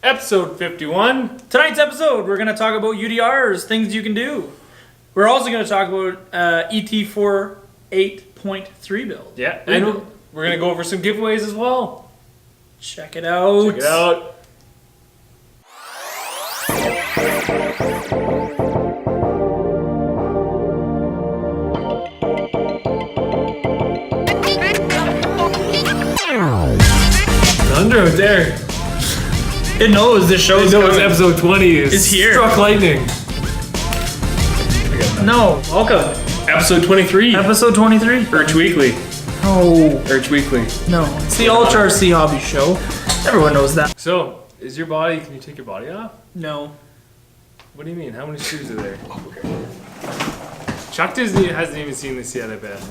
Episode 51. Tonight's episode, we're going to talk about UDRs, things you can do. We're also going to talk about ET483.3 build. Yeah, and we're going to go over some giveaways as well. Check it out. Check it out. Thunder out there. It knows this show is coming. Episode 20 is here. Struck lightning. No, welcome. Episode 23. Episode 23. Urge Weekly. Oh, Urge Weekly. no. It's the Ultra RC Hobbies show. Everyone knows that. So, is your body, can you take your body off? No. What do you mean? How many screws are there? Chuck hasn't even seen this yet, I bet.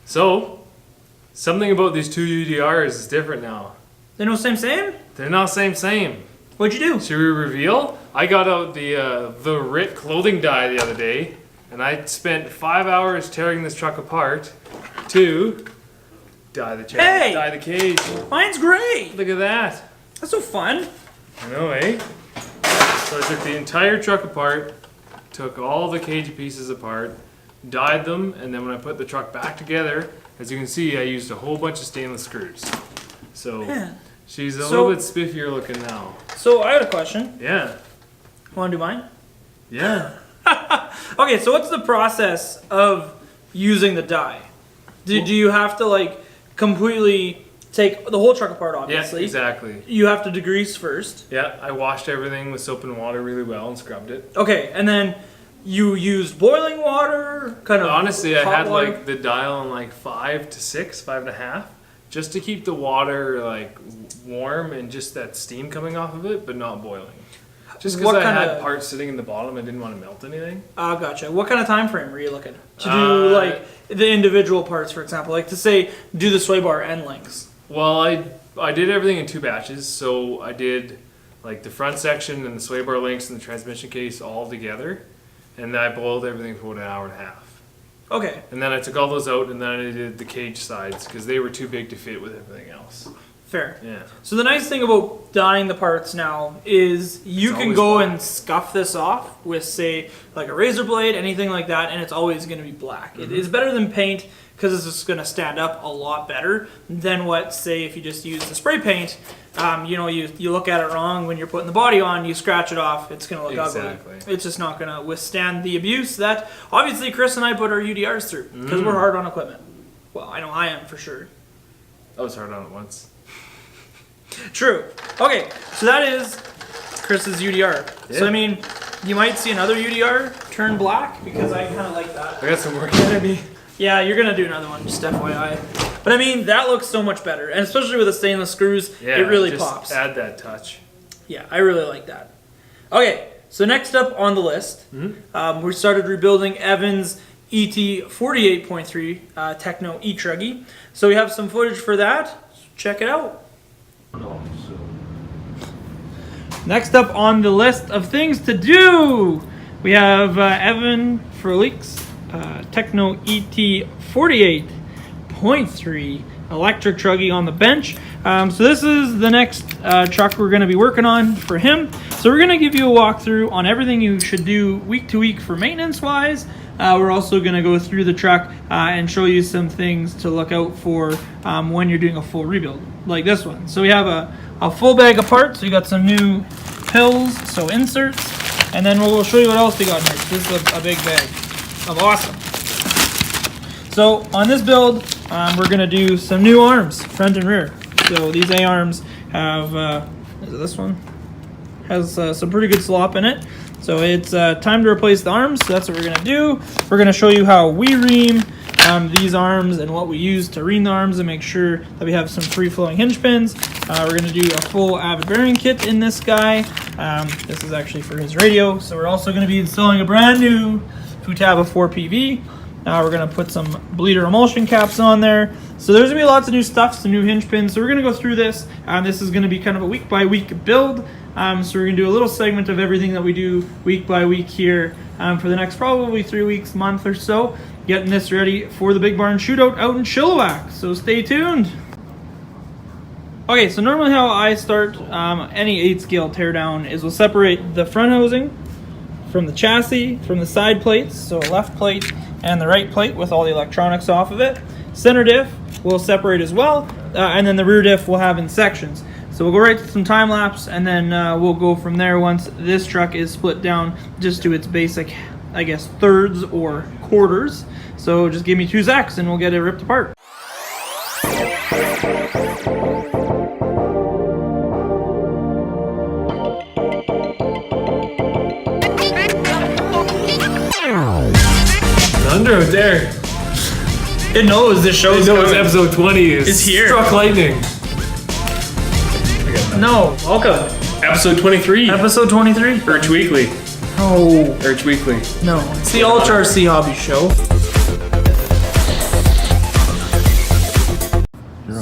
So, something about these two UDRs is different now. They know same? They're not same. What'd you do? Should we reveal? I got out the RIT clothing dye the other day, and I spent 5 hours tearing this truck apart to dye the dye the cage. Mine's great. Look at that. That's so fun. I know, eh? So I took the entire truck apart, took all the cage pieces apart, dyed them, and then when I put the truck back together, as you can see, I used a whole bunch of stainless screws. So she's a little bit spiffier looking now. So I got a question. Yeah. Want to do mine? Yeah. Okay, so what's the process of using the dye? Do you have to like completely take the whole truck apart, obviously? Yeah, exactly. You have to degrease first. Yeah, I washed everything with soap and water really well and scrubbed it. Okay, and then you used boiling water, kind of. Honestly, I had water? like the dial on like 5 to 6, 5.5, just to keep the water like warm and just that steam coming off of it, but not boiling. Just because I had parts sitting in the bottom, I didn't want to melt anything. Ah, gotcha. What kind of time frame were you looking to do, like the individual parts, for example, like to say do the sway bar end links? Well, I did everything in 2 batches, so I did like the front section and the sway bar links and the transmission case all together. And then I boiled everything for about 1.5 hours. Okay. And then I took all those out, and then I did the cage sides because they were too big to fit with everything else. Fair. Yeah. So the nice thing about dyeing the parts now is you can go and scuff this off with, say, like a razor blade, anything like that, and it's always going to be black. It is better than paint because it's just going to stand up a lot better than what, say, if you just use the spray paint. You look at it wrong when you're putting the body on, you scratch it off, it's going to look ugly. It's just not going to withstand the abuse that obviously Chris and I put our UDRs through because we're hard on equipment. Well, I know I am for sure. I was hard on it once. True. Okay, so that is Chris's UDR. Yeah. So I mean, you might see another UDR turn black because I kind of like that. I got some work ahead of me. Yeah, you're gonna do another one, just FYI. But I mean, that looks so much better, and especially with the stainless screws, it really just pops. Add that touch. Yeah, I really like that. Okay, so next up on the list, we started rebuilding Evan's ET48.3 Tekno ET483. So we have some footage for that. So check it out. Next up on the list of things to do, we have Evan Frolik's Tekno ET48.3 electric truggy on the bench. So this is the next truck we're going to be working on for him. So we're going to give you a walkthrough on everything you should do week to week for maintenance wise. We're also going to go through the truck and show you some things to look out for when you're doing a full rebuild like this one. So we have a full bag of parts. We got some new pills, so inserts, and then we'll show you what else we got in here. This is a big bag of awesome. So on this build, we're going to do some new arms, front and rear. So these A-arms have, is it this one? Has some pretty good slop in it. So it's time to replace the arms, so that's what we're going to do. We're going to show you how we ream these arms and what we use to ream the arms and make sure that we have some free-flowing hinge pins. We're going to do a full Avid bearing kit in this guy. This is actually for his radio. So we're also going to be installing a brand new Futaba 4PV. We're going to put some bleeder emulsion caps on there. So there's going to be lots of new stuff, some new hinge pins. So we're going to go through this. This is going to be kind of a week by week build. So we're going to do a little segment of everything that we do week by week here for the next probably 3 weeks, month or so. Getting this ready for the Big Barn Shootout out in Chilliwack. So stay tuned. Okay, so normally how I start any 8 scale teardown is we'll separate the front housing from the chassis, from the side plates, so a left plate and the right plate with all the electronics off of it. Center diff we'll separate as well, and then the rear diff we'll have in sections. So we'll go right to some time lapse, and then we'll go from there once this truck is split down just to its basic, I guess, thirds or quarters. So just give me 2 secs and we'll get it ripped apart. Thunder out there. It knows this show is knows episode 20 is here. Struck lightning. No, welcome. Episode 23. Episode 23. Urge Weekly. Oh, Urge Weekly. no. It's the Ultra RC Hobby Show.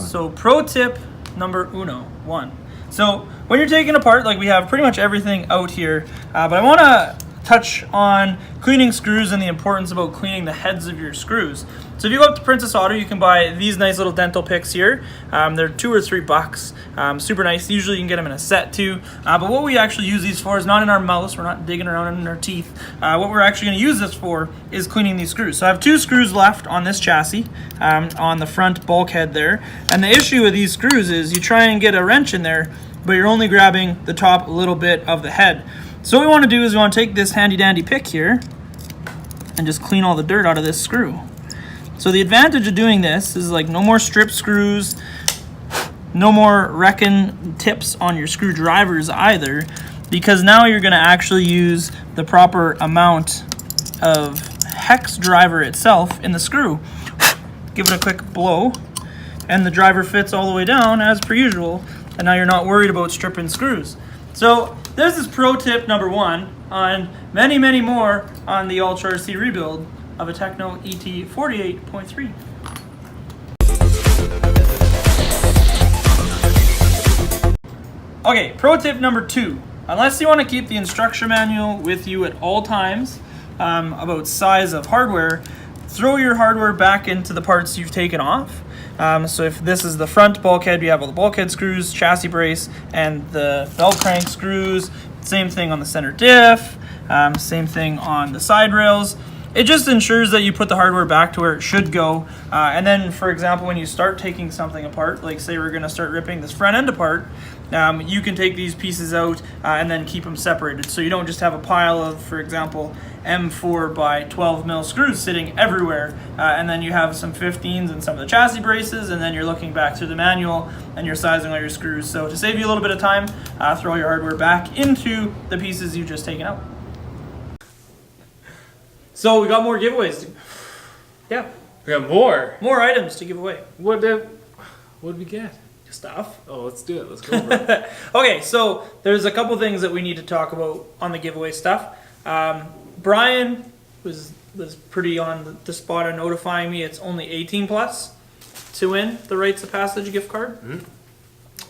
So pro tip number 1. So when you're taking apart, like we have pretty much everything out here, but I want to touch on cleaning screws and the importance about cleaning the heads of your screws. So if you go up to Princess Auto, you can buy these nice little dental picks here. They're $2 or $3. Super nice. Usually you can get them in a set too. But what we actually use these for is not in our mouths. We're not digging around in our teeth. What we're actually going to use this for is cleaning these screws. So I have 2 screws left on this chassis, on the front bulkhead there. And the issue with these screws is you try and get a wrench in there, but you're only grabbing the top little bit of the head. So what we want to do is we want to take this handy dandy pick here and just clean all the dirt out of this screw. So the advantage of doing this is like no more strip screws, no more wrecking tips on your screwdrivers either, because now you're going to actually use the proper amount of hex driver itself in the screw. Give it a quick blow and the driver fits all the way down as per usual, and now you're not worried about stripping screws. So this is pro tip number 1 on many, many more on the Ultra RC rebuild of a Tekno ET48.3. Okay, pro tip number 2. Unless you want to keep the instruction manual with you at all times about size of hardware, throw your hardware back into the parts you've taken off. So if this is the front bulkhead, you have all the bulkhead screws, chassis brace, and the belt crank screws. Same thing on the center diff, same thing on the side rails. It just ensures that you put the hardware back to where it should go. And then, for example, when you start taking something apart, like say we're going to start ripping this front end apart, you can take these pieces out and then keep them separated. So you don't just have a pile of, for example, M4 by 12 mil screws sitting everywhere. And then you have some 15s and some of the chassis braces, and then you're looking back through the manual and you're sizing all your screws. So to save you a little bit of time, throw your hardware back into the pieces you've just taken out. So we got more giveaways. Yeah. We got more. More items to give away. What did we get? Stuff. Oh, let's do it. Let's go over it. Okay, so there's a couple things that we need to talk about on the giveaway stuff. Brian was pretty on the spot of notifying me it's only 18 plus to win the Rites of Passage gift card. Mm-hmm.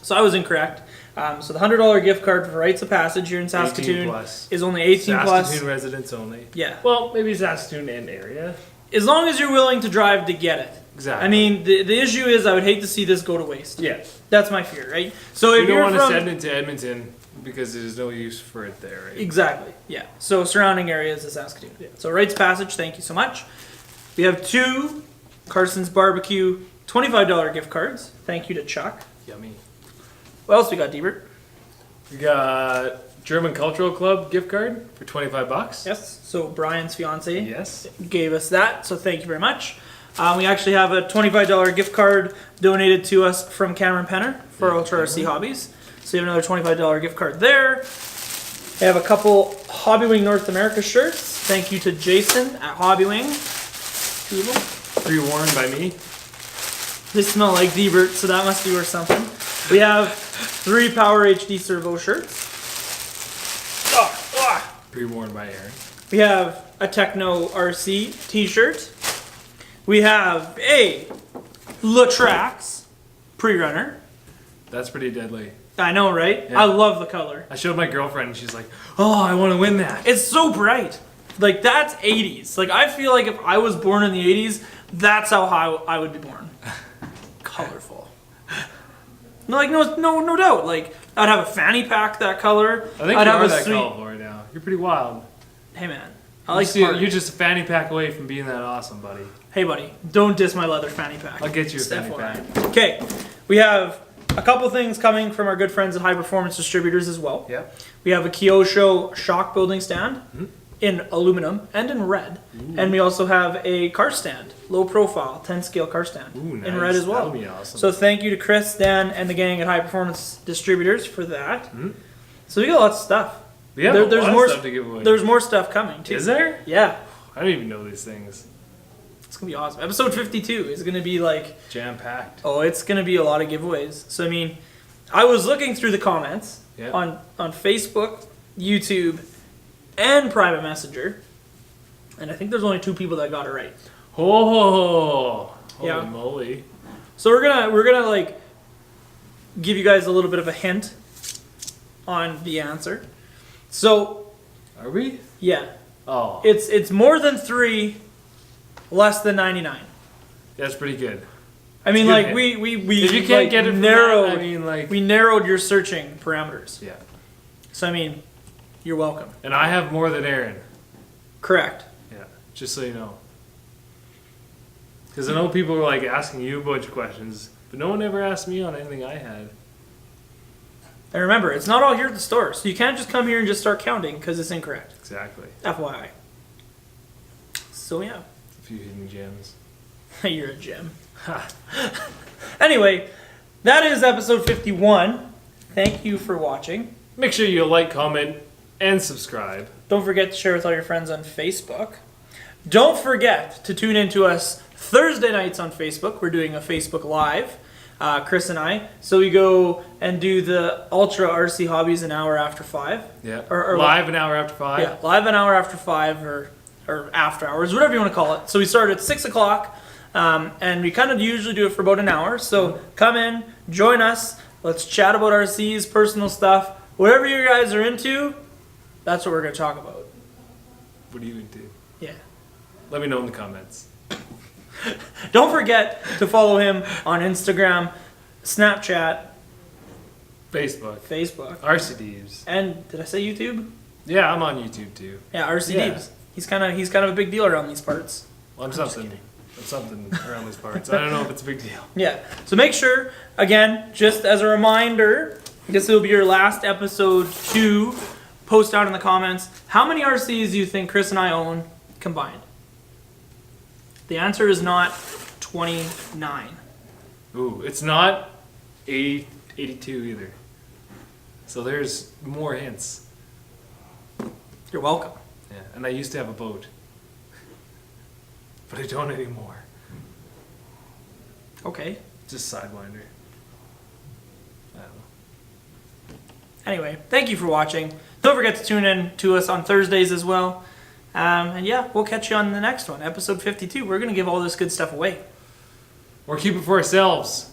So I was incorrect. So the $100 gift card for Rites of Passage here in Saskatoon is only 18 plus. Saskatoon residents only. Yeah. Well, maybe Saskatoon and area. As long as you're willing to drive to get it. Exactly. I mean, the issue is I would hate to see this go to waste. Yeah. That's my fear, right? So if you don't you're want to from, send it to Edmonton because there's no use for it there, right? Exactly. Yeah. So surrounding areas of Saskatoon. Yeah. So Rites of Passage, thank you so much. We have 2 Carson's Barbecue $25 gift cards. Thank you to Chuck. Yummy. What else we got, Diebert? We got German Cultural Club gift card for $25. Yes. So Brian's fiance Yes. gave us that. So thank you very much. We actually have a $25 gift card donated to us from Cameron Penner for Ultra RC Hobbies. So you have another $25 gift card there. We have a couple Hobby Wing North America shirts. Thank you to Jason at Hobby Wing. 2 of them. Pre-worn by me. They smell like Diebert, so that must be worth something. We have 3 Power HD Servo shirts. Pre-worn by Aaron. We have a Tekno RC t-shirt. we have a Traxxas pre-runner. That's pretty deadly. I know, right? Yeah. I love the color. I showed my girlfriend and she's like, oh, I want to win that. It's so bright. Like, that's 80s. Like, I feel like if I was born in the 80s, that's how I would be born. Colorful. Like, no doubt. Like, I'd have a fanny pack that color. I think I'd you have are a that sweet... colorful right now. You're pretty wild. Hey, man. I like You're just a fanny pack away from being that awesome, buddy. Hey, buddy. Don't diss my leather fanny pack. I'll get you a fanny pack. Okay. We have a couple things coming from our good friends at High Performance Distributors as well. Yep. We have a Kyosho shock building stand in aluminum and in red. Ooh. And we also have a car stand, low profile, 10 scale car stand. Ooh, nice. In red as well. That'll be awesome. So thank you to Chris, Dan, and the gang at High Performance Distributors for that. So we got lots of stuff. Yeah, there's more stuff to give away. There's more stuff coming too. Is there? Yeah. I don't even know these things. It's gonna be awesome. Episode 52 is gonna be like jam packed. Oh, it's gonna be a lot of giveaways. So I mean, I was looking through the comments on Facebook, YouTube, and private messenger, and I think there's only 2 people that got it right. Oh, holy moly! So we're gonna like give you guys a little bit of a hint on the answer. So are we? Yeah. Oh. It's more than 3, less than 99. That's pretty good. I mean, like hint. we if you can't like, get it from narrowed. that, I mean, like we narrowed your searching parameters. Yeah. So I mean, you're welcome. And I have more than Aaron. Correct. Yeah. Just so you know. Because I know people were like asking you a bunch of questions, but no one ever asked me on anything I had. And remember, it's not all here at the store, so you can't just come here and just start counting because it's incorrect. Exactly. FYI. So yeah. A few hidden gems. You're a gem. Anyway, that is episode 51. Thank you for watching. Make sure you like, comment, and subscribe. Don't forget to share with all your friends on Facebook. Don't forget to tune in to us Thursday nights on Facebook. We're doing a Facebook Live, Chris and I. So we go and do the Ultra RC Hobbies an hour after 5. Yeah. Or live an hour after 5. Yeah, live an hour after 5 or after hours, whatever you want to call it. So we start at 6 o'clock, and we kind of usually do it for about an hour. So come in, join us. Let's chat about RCs, personal stuff. Whatever you guys are into, that's what we're going to talk about. What are you into? Yeah. Let me know in the comments. Don't forget to follow him on Instagram, Snapchat, Facebook, RCDs, and did I say YouTube? Yeah, I'm on YouTube too. Yeah, RCDs. Yeah. He's kind of a big deal around these parts. Well, I'm something around these parts. I don't know if it's a big deal. Yeah. So make sure, again, just as a reminder, this will be your last episode to post out in the comments how many RCs do you think Chris and I own combined. The answer is not 29. Ooh, it's not 80, 82 either. So there's more hints. You're welcome. Yeah, and I used to have a boat. But I don't anymore. Okay. Just Sidewinder. I don't know. Anyway, thank you for watching. Don't forget to tune in to us on Thursdays as well. And yeah, we'll catch you on the next one, episode 52. We're going to give all this good stuff away. Or keep it for ourselves.